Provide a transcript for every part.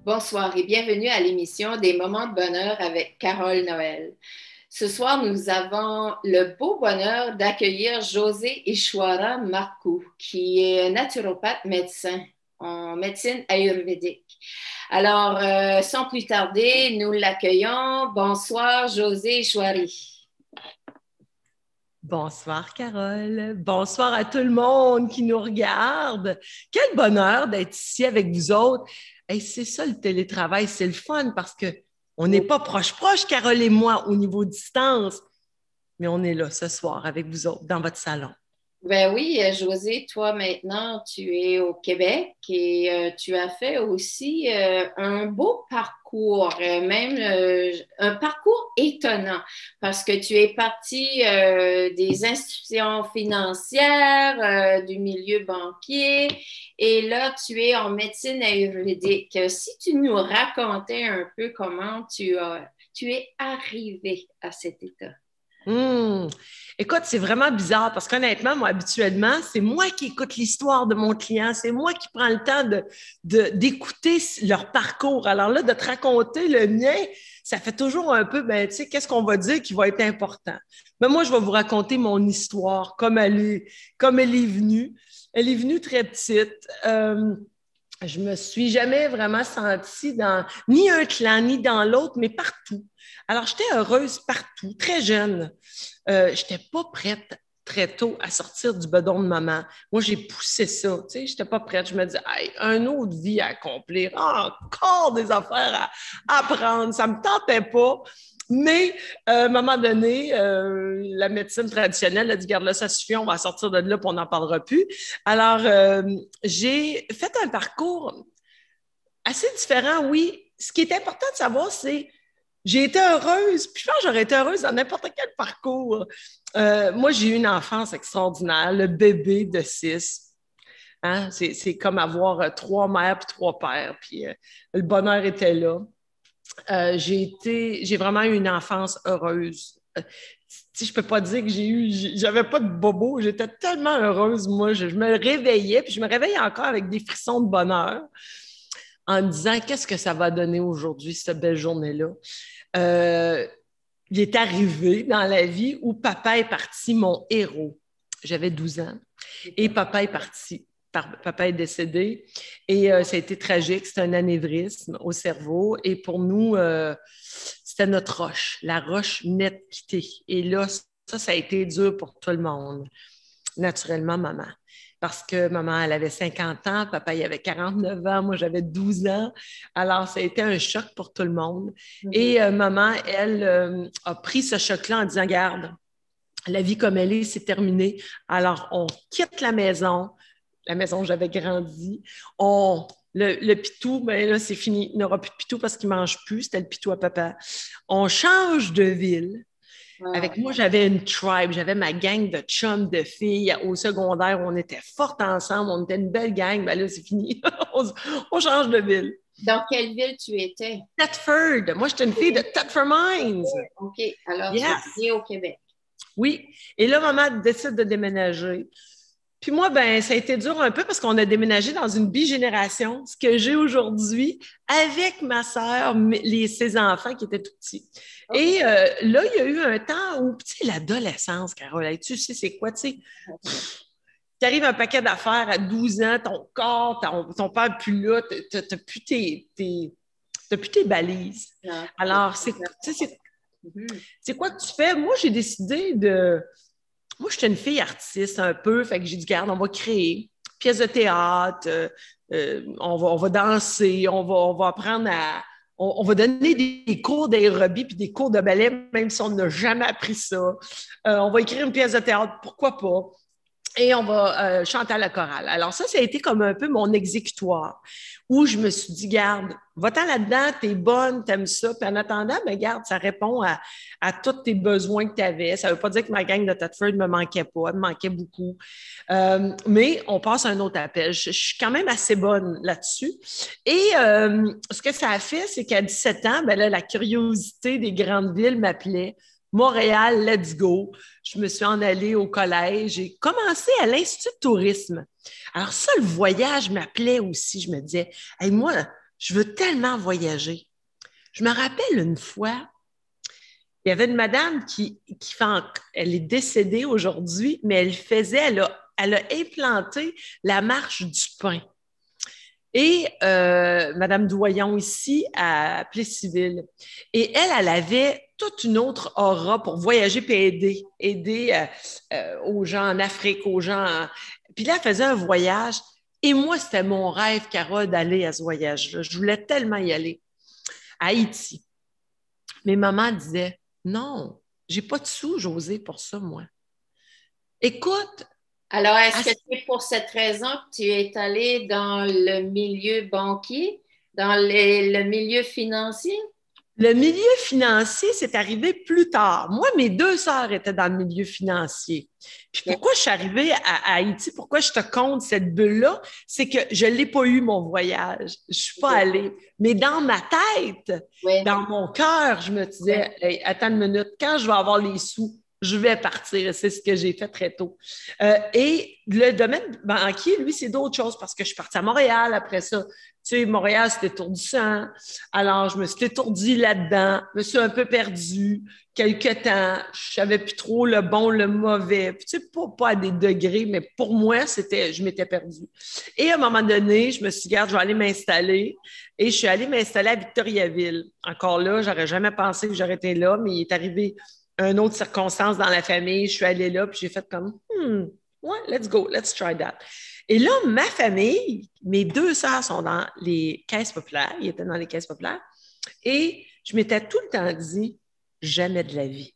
Bonsoir et bienvenue à l'émission des Moments de bonheur avec Carole Noël. Ce soir, nous avons le beau bonheur d'accueillir José Ishwara Marcou, qui est naturopathe médecin en médecine ayurvédique. Alors, sans plus tarder, nous l'accueillons. Bonsoir, José Ishwari. Bonsoir, Carole. Bonsoir à tout le monde qui nous regarde. Quel bonheur d'être ici avec vous autres. Hey, c'est ça le télétravail, c'est le fun parce qu'on n'est pas proche, Carole et moi, au niveau distance, mais on est là ce soir avec vous autres dans votre salon. Ben oui, José, toi maintenant, tu es au Québec et tu as fait aussi un beau parcours, même un parcours étonnant, parce que tu es parti des institutions financières, du milieu banquier, et là, tu es en médecine ayurvédique. Si tu nous racontais un peu comment tu es arrivé à cet état. Hum. Écoute, c'est vraiment bizarre parce qu'honnêtement, moi, habituellement, c'est moi qui écoute l'histoire de mon client, c'est moi qui prends le temps d'écouter leur parcours. Alors là, de te raconter le mien, ça fait toujours un peu, ben, tu sais, qu'est-ce qu'on va dire qui va être important? Mais moi, je vais vous raconter mon histoire comme elle est venue. Elle est venue très petite. Je me suis jamais vraiment sentie dans ni un clan, ni dans l'autre, mais partout. Alors, j'étais heureuse partout, très jeune. Je n'étais pas prête très tôt à sortir du bedon de maman. Moi, j'ai poussé ça. Tu sais, je n'étais pas prête. Je me disais, hey, une autre vie à accomplir, encore des affaires à apprendre. Ça ne me tentait pas. Mais à un moment donné, la médecine traditionnelle a dit, garde là, ça suffit, on va sortir de là, puis on n'en parlera plus. Alors, j'ai fait un parcours assez différent, oui. Ce qui est important de savoir, c'est j'ai été heureuse, puis je pense que j'aurais été heureuse dans n'importe quel parcours. Moi, j'ai eu une enfance extraordinaire, le bébé de 6. Hein? C'est comme avoir 3 mères puis 3 pères, puis le bonheur était là. J'ai vraiment eu une enfance heureuse. Je peux pas dire que j'avais pas de bobo, j'étais tellement heureuse, moi. Je me réveillais, puis je me réveille encore avec des frissons de bonheur en me disant qu'est-ce que ça va donner aujourd'hui, cette belle journée-là. Il est arrivé dans la vie où papa est parti, mon héros. J'avais 12 ans et papa est parti. Papa est décédé et ça a été tragique. C'était un anévrisme au cerveau et pour nous, c'était notre roche. La roche venait de quitter. Et là, ça a été dur pour tout le monde. Naturellement, maman. Parce que maman, elle avait 50 ans, papa, il avait 49 ans, moi, j'avais 12 ans. Alors, ça a été un choc pour tout le monde. Et maman, elle, a pris ce choc-là en disant, garde, la vie comme elle est, c'est terminé. Alors, on quitte la maison où j'avais grandi. Le pitou, ben là, c'est fini. Il n'aura plus de pitou parce qu'il ne mange plus. C'était le pitou à papa. On change de ville. Wow. Avec moi, j'avais une tribe, j'avais ma gang de chums, de filles. Au secondaire, on était fortes ensemble, on était une belle gang. Ben là, c'est fini. on change de ville. Dans quelle ville tu étais? Thetford. Moi, j'étais une fille de Thetford Mines. OK. Alors, tu es au Québec. Oui. Et là, maman décide de déménager. Puis moi, ben, ça a été dur un peu parce qu'on a déménagé dans une bigénération, ce que j'ai aujourd'hui, avec ma sœur, ses enfants qui étaient tout petits. Okay. Et là, il y a eu un temps où, tu sais, l'adolescence, Carole, tu sais, c'est quoi, tu sais? Tu arrives un paquet d'affaires à 12 ans, ton corps, ton père n'est plus là, tu n'as plus tes balises. Non. Alors, c'est quoi que tu fais? Moi, j'ai décidé de... Moi, j'étais une fille artiste un peu, fait que j'ai dit, garde, on va créer pièce de théâtre, on va danser, on va apprendre on va donner des cours d'aérobie puis des cours de ballet, même si on n'a jamais appris ça. On va écrire une pièce de théâtre, pourquoi pas? Et on va chanter à la chorale. Alors ça a été comme un peu mon exécutoire, où je me suis dit, garde, va-t'en là-dedans, t'es bonne, t'aimes ça. Puis en attendant, ben garde, ça répond à tous tes besoins que tu avais. Ça ne veut pas dire que ma gang de Thetford ne me manquait pas, elle me manquait beaucoup. Mais on passe à un autre appel. Je suis quand même assez bonne là-dessus. Et ce que ça a fait, c'est qu'à 17 ans, ben là, la curiosité des grandes villes m'appelait. Montréal, let's go. Je me suis en allée au collège. J'ai commencé à l'Institut de tourisme. Alors ça, le voyage m'appelait aussi. Je me disais, hey, moi, je veux tellement voyager. Je me rappelle une fois, il y avait une madame elle est décédée aujourd'hui, mais elle a implanté la marche du pain. Et Madame Doyon ici à Plessisville. Et elle avait toute une autre aura pour voyager et aider aux gens en Afrique, aux gens. Puis là, elle faisait un voyage. Et moi, c'était mon rêve, Carole, d'aller à ce voyage-là. Je voulais tellement y aller à Haïti. Mais maman disait, non, j'ai pas de sous, Josée, pour ça, moi. Écoute. Alors, est-ce que c'est pour cette raison que tu es allé dans le milieu banquier, dans le milieu financier? Le milieu financier, c'est arrivé plus tard. Moi, mes deux sœurs étaient dans le milieu financier. Puis pourquoi je suis arrivée à Haïti, pourquoi je te compte cette bulle-là, c'est que je ne l'ai pas eu, mon voyage. Je ne suis pas allée. Mais dans ma tête, dans mon cœur, je me disais, hey, attends une minute, quand je vais avoir les sous, je vais partir. C'est ce que j'ai fait très tôt. Et le domaine banquier, lui, c'est d'autres choses parce que je suis partie à Montréal après ça. Tu sais, Montréal, c'était étourdissant. Alors, je me suis étourdie là-dedans. Je me suis un peu perdue quelque temps. Je savais plus trop le bon, le mauvais. Puis, tu sais, pas à des degrés, mais pour moi, je m'étais perdue. Et à un moment donné, je me suis dit, regarde, je vais aller m'installer. Et je suis allée m'installer à Victoriaville. Encore là, j'aurais jamais pensé que j'aurais été là, mais il est arrivé une autre circonstance dans la famille. Je suis allée là, puis j'ai fait comme, ouais, let's go, let's try that. Et là, ma famille, mes deux sœurs sont dans les caisses populaires. Ils étaient dans les caisses populaires. Et je m'étais tout le temps dit, jamais de la vie.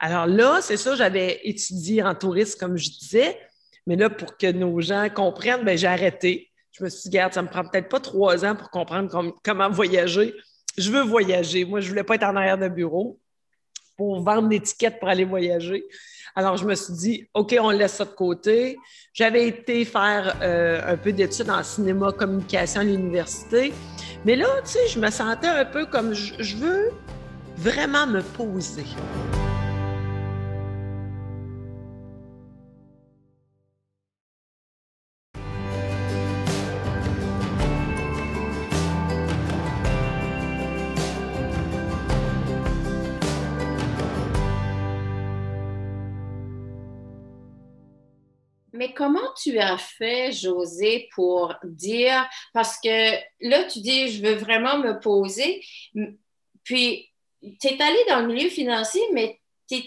Alors là, c'est ça, j'avais étudié en tourisme, comme je disais. Mais là, pour que nos gens comprennent, bien, j'ai arrêté. Je me suis dit, regarde, ça me prend peut-être pas 3 ans pour comprendre comment voyager. Je veux voyager. Moi, je ne voulais pas être en arrière de bureau pour vendre des tickets pour aller voyager. Alors, je me suis dit, OK, on laisse ça de côté. J'avais été faire un peu d'études en cinéma, communication à l'université. Mais là, tu sais, je me sentais un peu comme je veux vraiment me poser. Mais comment tu as fait, Josée, pour dire, parce que là, tu dis, je veux vraiment me poser, puis tu es allé dans le milieu financier, mais tu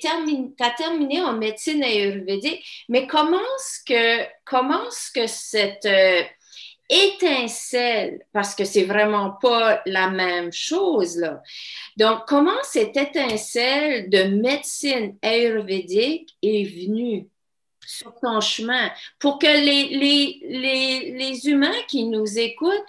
as terminé en médecine ayurvédique, mais comment est-ce que cette étincelle, parce que c'est vraiment pas la même chose, là. Donc, comment cette étincelle de médecine ayurvédique est venue sur ton chemin pour que les humains qui nous écoutent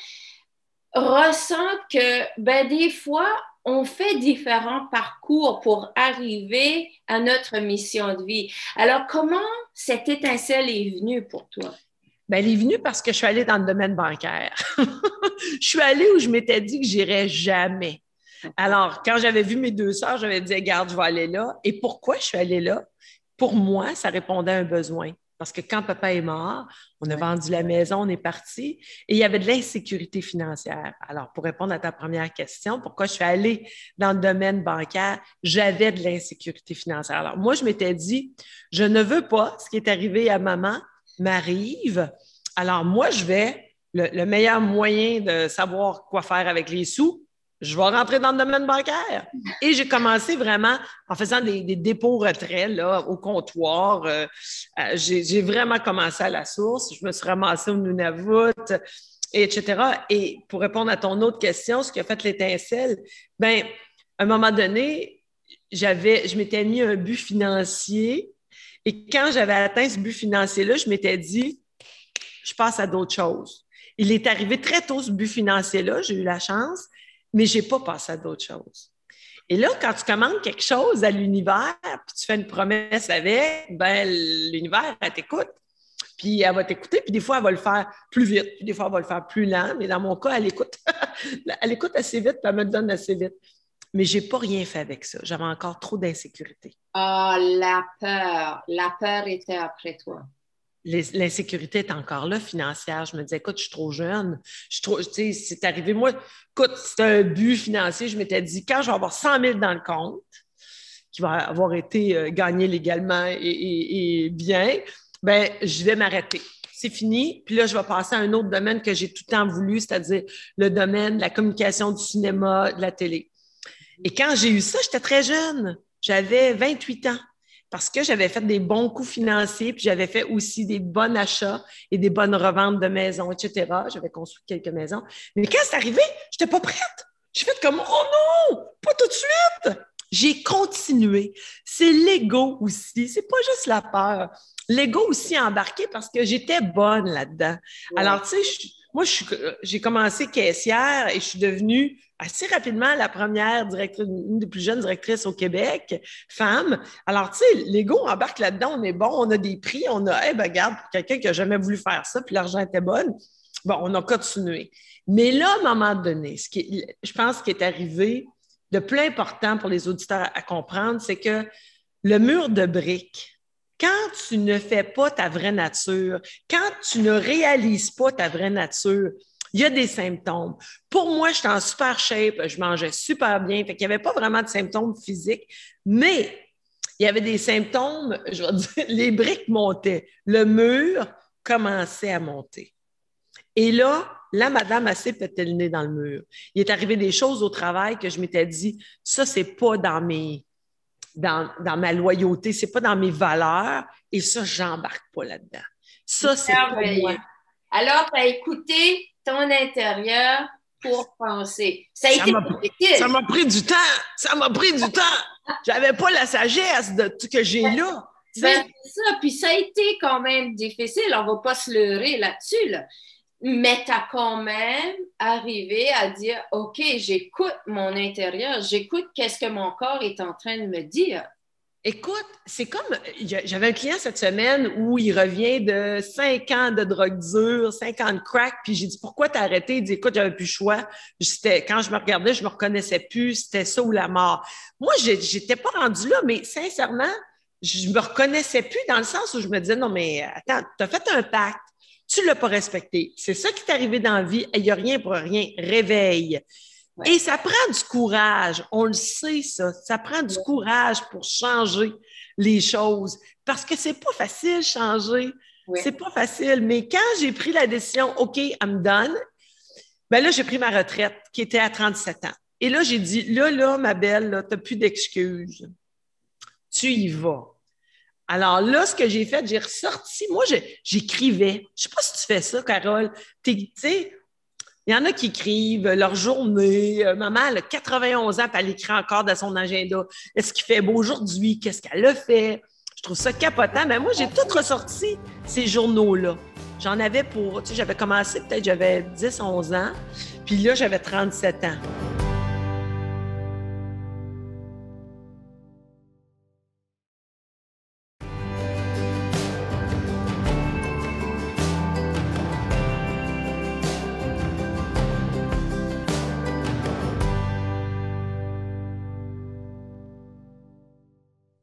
ressentent que ben, des fois, on fait différents parcours pour arriver à notre mission de vie. Alors, comment cette étincelle est venue pour toi? Bien, elle est venue parce que je suis allée dans le domaine bancaire. Je suis allée où je m'étais dit que j'irais jamais. Alors, quand j'avais vu mes deux sœurs, j'avais dit, regarde, je vais aller là. Et pourquoi je suis allée là? Pour moi, ça répondait à un besoin. Parce que quand papa est mort, on a vendu la maison, on est parti et il y avait de l'insécurité financière. Alors, pour répondre à ta première question, pourquoi je suis allée dans le domaine bancaire, j'avais de l'insécurité financière. Alors, moi, je m'étais dit, je ne veux pas ce qui est arrivé à maman m'arrive. Alors, moi, le meilleur moyen de savoir quoi faire avec les sous, je vais rentrer dans le domaine bancaire. Et j'ai commencé vraiment en faisant des dépôts retraits là, au comptoir. J'ai vraiment commencé à la source. Je me suis ramassée au Nunavut, etc. Et pour répondre à ton autre question, ce qui a fait l'étincelle, bien, à un moment donné, je m'étais mis un but financier. Et quand j'avais atteint ce but financier-là, je m'étais dit, je passe à d'autres choses. Il est arrivé très tôt ce but financier-là, j'ai eu la chance, mais je n'ai pas passé à d'autres choses. Et là, quand tu commandes quelque chose à l'univers, puis tu fais une promesse avec, ben l'univers, elle t'écoute. Puis elle va t'écouter, puis des fois, elle va le faire plus vite, puis des fois, elle va le faire plus lent. Mais dans mon cas, elle écoute. Elle écoute assez vite, puis elle me donne assez vite. Mais je n'ai pas rien fait avec ça. J'avais encore trop d'insécurité. Ah, la peur. La peur était après toi. l'insécurité est encore là, financière. Je me disais, écoute, je suis trop jeune. Tu sais, c'est arrivé. Moi, écoute, c'était un but financier. Je m'étais dit, quand je vais avoir 100 000 dans le compte, qui va avoir été gagné légalement et bien, ben, je vais m'arrêter. C'est fini. Puis là, je vais passer à un autre domaine que j'ai tout le temps voulu, c'est-à-dire le domaine de la communication, du cinéma, de la télé. Et quand j'ai eu ça, j'étais très jeune. J'avais 28 ans parce que j'avais fait des bons coups financiers, puis j'avais fait aussi des bons achats et des bonnes reventes de maisons, etc. J'avais construit quelques maisons. Mais quand c'est arrivé, je n'étais pas prête. J'ai fait comme, oh non, pas tout de suite. J'ai continué. C'est l'ego aussi. C'est pas juste la peur. L'ego aussi embarqué parce que j'étais bonne là-dedans. Ouais. Alors, tu sais, moi, j'ai commencé caissière et je suis devenue assez rapidement la première directrice, une des plus jeunes directrices au Québec, femme. Alors, tu sais, l'ego embarque là-dedans, on est bon, on a des prix, on a, eh ben, regarde, pour quelqu'un qui n'a jamais voulu faire ça, puis l'argent était bon, bon, on a continué. Mais là, à un moment donné, je pense ce qui est arrivé de plus important pour les auditeurs à comprendre, c'est que le mur de briques, quand tu ne fais pas ta vraie nature, quand tu ne réalises pas ta vraie nature, il y a des symptômes. Pour moi, j'étais en super shape, je mangeais super bien, fait qu'il n'y avait pas vraiment de symptômes physiques, mais il y avait des symptômes, je vais dire, les briques montaient, le mur commençait à monter. Et là, la madame a assez pété le nez dans le mur. Il est arrivé des choses au travail que je m'étais dit, ça, c'est pas dans ma loyauté, c'est pas dans mes valeurs, et ça, j'embarque pas là-dedans. Ça, c'est pas moi. Alors, tu as écouté ton intérieur pour penser. Ça a été difficile. Ça m'a pris du temps. Ça m'a pris du temps. J'avais pas la sagesse de tout que j'ai là. Ben, c'est ça. Puis ça a été quand même difficile. On va pas se leurrer là-dessus, là. Mais tu as quand même arrivé à dire, OK, j'écoute mon intérieur, j'écoute qu'est-ce que mon corps est en train de me dire. Écoute, c'est comme, j'avais un client cette semaine où il revient de 5 ans de drogue dure, 5 ans de crack, puis j'ai dit, pourquoi t'as arrêté? Il dit, écoute, j'avais plus le choix. Quand je me regardais, je me reconnaissais plus, c'était ça ou la mort. Moi, j'étais pas rendue là, mais sincèrement, je me reconnaissais plus dans le sens où je me disais, non, mais attends, t'as fait un pacte. Tu ne l'as pas respecté. C'est ça qui t'est arrivé dans la vie. Il n'y a rien pour rien. Réveille. Ouais. Et ça prend du courage. On le sait, ça. Ça prend du courage pour changer les choses. Parce que c'est pas facile changer. Ouais. C'est pas facile. Mais quand j'ai pris la décision, OK, I'm done, ben là, j'ai pris ma retraite qui était à 37 ans. Et là, j'ai dit, là, ma belle, tu n'as plus d'excuses. Tu y vas. Alors là, ce que j'ai fait, j'ai ressorti. Moi, j'écrivais. Je ne sais pas si tu fais ça, Carole. Tu sais, il y en a qui écrivent leur journée. Maman, elle a 91 ans, puis elle écrit encore dans son agenda. Est-ce qu'il fait beau aujourd'hui? Qu'est-ce qu'elle a fait? Je trouve ça capotant. Mais moi, j'ai tout ressorti, ces journaux-là. J'en avais pour, tu sais, j'avais commencé, peut-être j'avais 10, 11 ans. Puis là, j'avais 37 ans.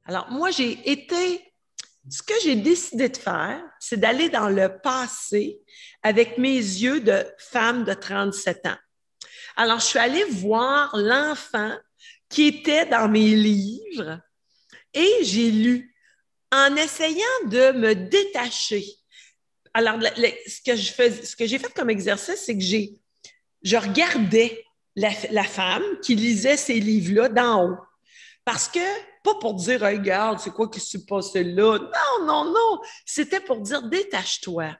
Alors, moi, ce que j'ai décidé de faire, c'est d'aller dans le passé avec mes yeux de femme de 37 ans. Alors, je suis allée voir l'enfant qui était dans mes livres et j'ai lu en essayant de me détacher. Alors, ce que j'ai fait comme exercice, c'est que je regardais la femme qui lisait ces livres-là d'en haut. Parce que, pas pour dire, hey, regarde, c'est quoi qui s'est passé là? Non, non, non. C'était pour dire, détache-toi.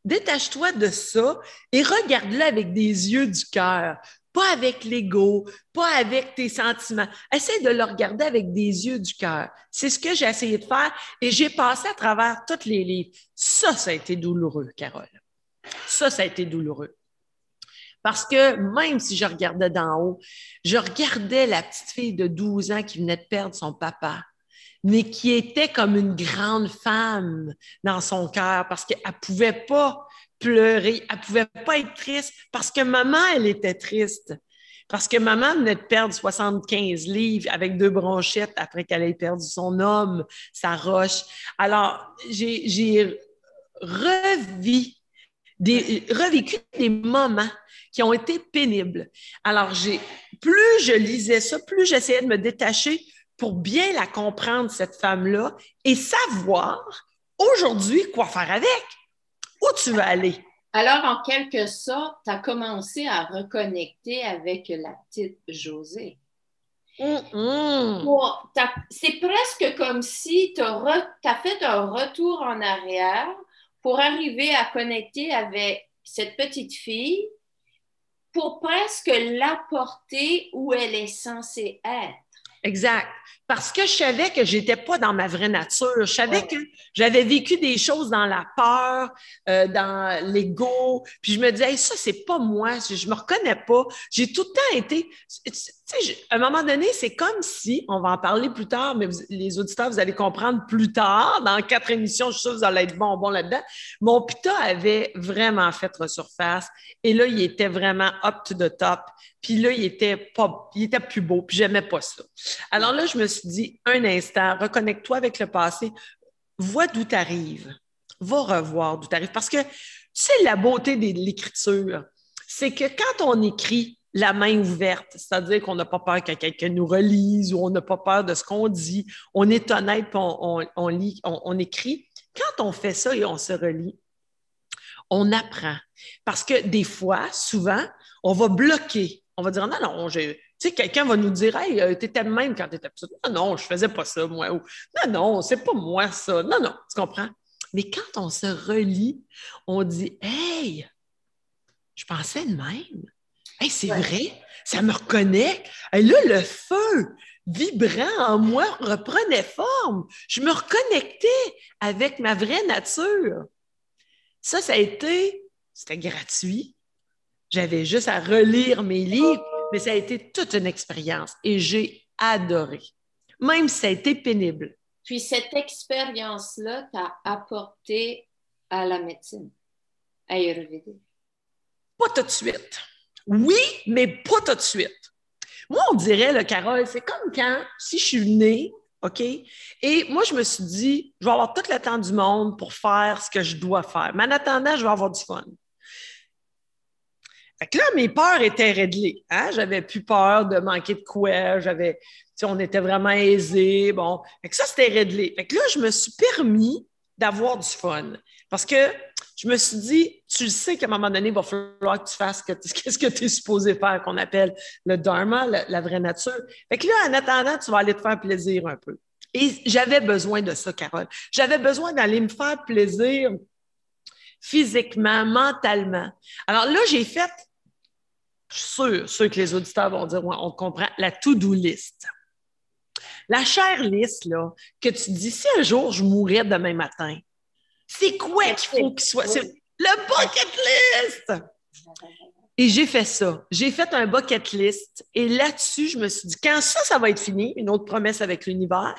Détache-toi de ça et regarde-le avec des yeux du cœur. Pas avec l'ego, pas avec tes sentiments. Essaie de le regarder avec des yeux du cœur. C'est ce que j'ai essayé de faire et j'ai passé à travers tous les livres. Ça a été douloureux, Carole. Ça a été douloureux. Parce que même si je regardais d'en haut, je regardais la petite fille de 12 ans qui venait de perdre son papa, mais qui était comme une grande femme dans son cœur parce qu'elle ne pouvait pas pleurer, elle ne pouvait pas être triste parce que maman, elle était triste. Parce que maman venait de perdre 75 livres avec 2 bronchettes après qu'elle ait perdu son homme, sa roche. Alors, j'ai revécu des moments qui ont été pénibles. Alors, plus je lisais ça, plus j'essayais de me détacher pour bien la comprendre, cette femme-là, et savoir aujourd'hui quoi faire avec, où tu veux aller. Alors, en quelque sorte, tu as commencé à reconnecter avec la petite Josée. C'est presque comme si tu as fait un retour en arrière pour arriver à connecter avec cette petite fille pour presque l'apporter où elle est censée être. Exact. Parce que je savais que j'étais pas dans ma vraie nature. Je savais que j'avais vécu des choses dans la peur, dans l'ego. Puis je me disais, hey, ça, c'est pas moi. Je me reconnais pas. J'ai tout le temps été. Tu sais, à un moment donné, c'est comme si, on va en parler plus tard, mais les auditeurs, vous allez comprendre plus tard. Dans 4 émissions, je suis sûre que vous allez être bon là-dedans. Mon pita avait vraiment fait resurface. Et là, il était vraiment up to the top. Puis là, il était plus beau. Puis j'aimais pas ça. Alors là, je me suis dit, un instant, reconnecte-toi avec le passé, vois d'où tu arrives, va revoir d'où tu arrives. Parce que, tu sais, la beauté de l'écriture, c'est que quand on écrit la main ouverte, c'est-à-dire qu'on n'a pas peur que quelqu'un nous relise ou on n'a pas peur de ce qu'on dit, on est honnête, puis on lit, on écrit. Quand on fait ça et on se relit, on apprend. Parce que des fois, souvent, on va bloquer. On va dire, non, non, tu sais, quelqu'un va nous dire, hey, t'étais le même quand t'étais petite. Non, non, je faisais pas ça, moi. Ou, non, non, c'est pas moi, ça. Non, non, tu comprends? Mais quand on se relit, on dit, hey, je pensais de même. Hey, c'est vrai, ça me reconnaît. Et là, le feu vibrant en moi reprenait forme. Je me reconnectais avec ma vraie nature. Ça c'était gratuit. J'avais juste à relire mes livres, mais ça a été toute une expérience et j'ai adoré, même si ça a été pénible. Puis cette expérience-là t'a apporté à la médecine ayurvédique. Pas tout de suite. Oui, mais pas tout de suite. Moi, on dirait, là, Carole, c'est comme si je suis née, OK? Et moi, je me suis dit, je vais avoir tout le temps du monde pour faire ce que je dois faire. Mais en attendant, je vais avoir du fun. Fait que là, mes peurs étaient réglées. Hein? J'avais plus peur de manquer de quoi. On était vraiment aisés. Bon. Fait que ça, c'était réglé. Fait que là, je me suis permis d'avoir du fun. Parce que je me suis dit, tu le sais qu'à un moment donné, il va falloir que tu fasses qu'est-ce que tu es supposé faire, qu'on appelle le dharma, la vraie nature. Fait que là, en attendant, tu vas aller te faire plaisir un peu. Et j'avais besoin de ça, Carole. J'avais besoin d'aller me faire plaisir physiquement, mentalement. Alors là, j'ai fait, je suis sûre que les auditeurs vont dire, ouais, on comprend, la to-do list. La chère liste, là, que tu dis, si un jour je mourrais demain matin, c'est quoi qu'il faut qu'il soit? C'est le bucket list! Et j'ai fait ça. J'ai fait un bucket list. Et là-dessus, je me suis dit, quand ça va être fini, une autre promesse avec l'univers,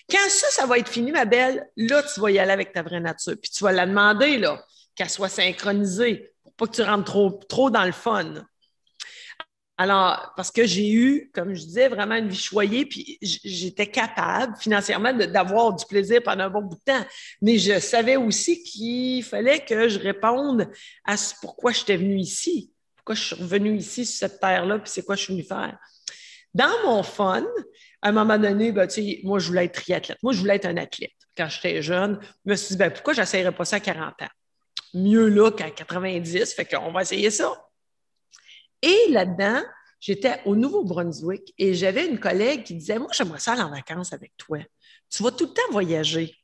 quand ça va être fini, ma belle, là, tu vas y aller avec ta vraie nature. Puis tu vas la demander, là, qu'elle soit synchronisée pour pas que tu rentres trop dans le fun. Alors, parce que j'ai eu, comme je disais, vraiment une vie choyée, puis j'étais capable financièrement d'avoir du plaisir pendant un bon bout de temps. Mais je savais aussi qu'il fallait que je réponde à pourquoi j'étais venue ici, pourquoi je suis revenue ici sur cette terre-là, puis c'est quoi je suis venue faire. Dans mon fun, à un moment donné, ben, tu sais, moi, je voulais être triathlète. Moi, je voulais être un athlète. Quand j'étais jeune, je me suis dit, ben, pourquoi j'essayerais pas ça à 40 ans? Mieux là qu'à 90, fait qu'on va essayer ça. Et là-dedans, j'étais au Nouveau-Brunswick et j'avais une collègue qui disait, moi, j'aimerais ça aller en vacances avec toi. Tu vas tout le temps voyager.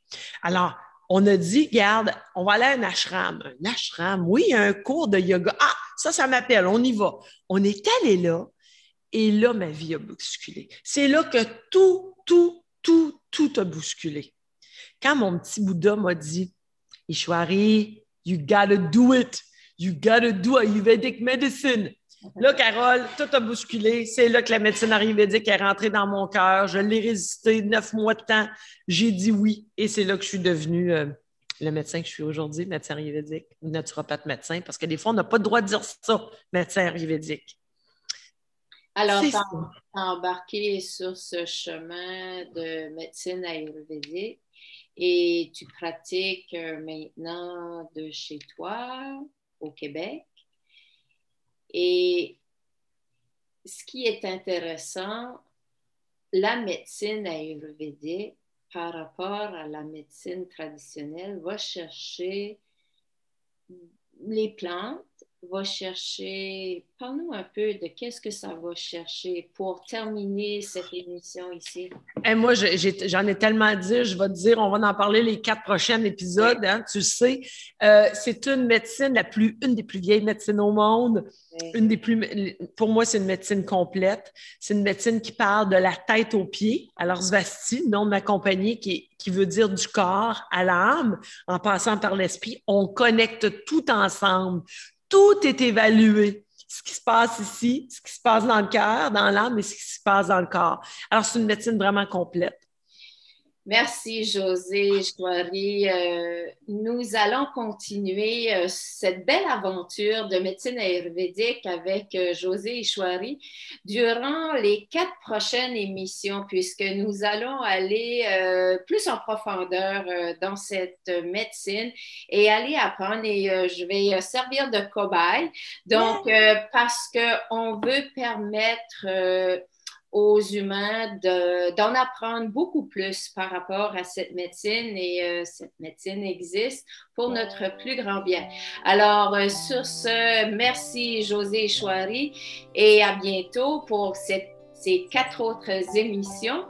Alors, on a dit, regarde, on va aller à un ashram. Un ashram, oui, un cours de yoga. Ah, ça m'appelle, on y va. On est allé là et là, ma vie a bousculé. C'est là que tout a bousculé. Quand mon petit Bouddha m'a dit, Ishwari, you gotta do it. You gotta do Ayurvedic medicine. Là, Carole, tout a bousculé. C'est là que la médecine ayurvédique est rentrée dans mon cœur. Je l'ai résisté 9 mois de temps. J'ai dit oui. Et c'est là que je suis devenue le médecin que je suis aujourd'hui, médecin ayurvédique, ou naturopathe médecin, parce que des fois, on n'a pas le droit de dire ça, médecin ayurvédique. Alors, tu as embarqué sur ce chemin de médecine ayurvédique. et tu pratiques maintenant de chez toi au Québec. Et ce qui est intéressant, la médecine ayurvédique par rapport à la médecine traditionnelle va chercher les plantes, va chercher, parle-nous un peu de qu'est-ce que ça va chercher pour terminer cette émission ici. Et moi, j'en ai tellement dit, je vais te dire, on va en parler les 4 prochains épisodes, Oui. hein, tu le sais. C'est une médecine, une des plus vieilles médecines au monde. Oui. Pour moi, c'est une médecine complète. C'est une médecine qui parle de la tête aux pieds. Alors, Svasti, le nom de ma compagnie, qui veut dire du corps à l'âme, en passant par l'esprit, on connecte tout ensemble. Tout est évalué. Ce qui se passe ici, ce qui se passe dans le cœur, dans l'âme, et ce qui se passe dans le corps. Alors, c'est une médecine vraiment complète. Merci, Josée Chouari. Nous allons continuer cette belle aventure de médecine ayurvédique avec Josée Chouari durant les 4 prochaines émissions, puisque nous allons aller plus en profondeur dans cette médecine et aller apprendre. Et je vais servir de cobaye. Donc, parce qu'on veut permettre aux humains d'en apprendre beaucoup plus par rapport à cette médecine et cette médecine existe pour notre plus grand bien. Alors, sur ce, merci Josée Chouari et à bientôt pour ces 4 autres émissions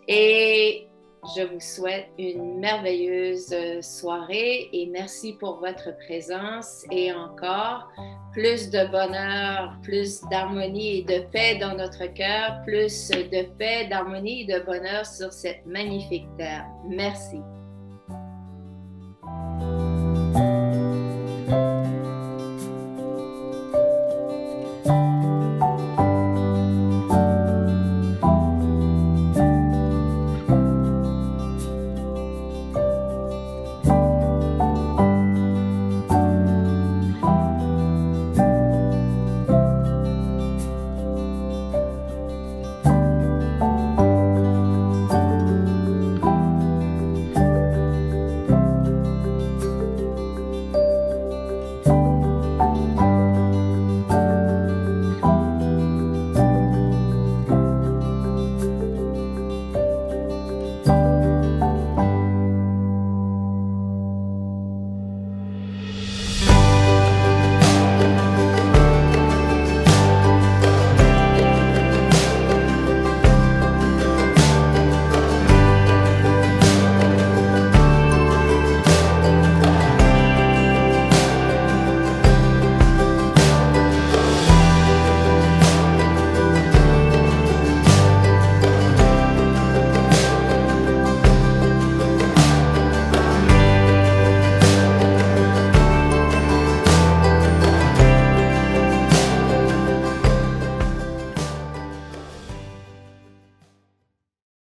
et je vous souhaite une merveilleuse soirée et merci pour votre présence et encore plus de bonheur, plus d'harmonie et de paix dans notre cœur, plus de paix, d'harmonie et de bonheur sur cette magnifique terre. Merci.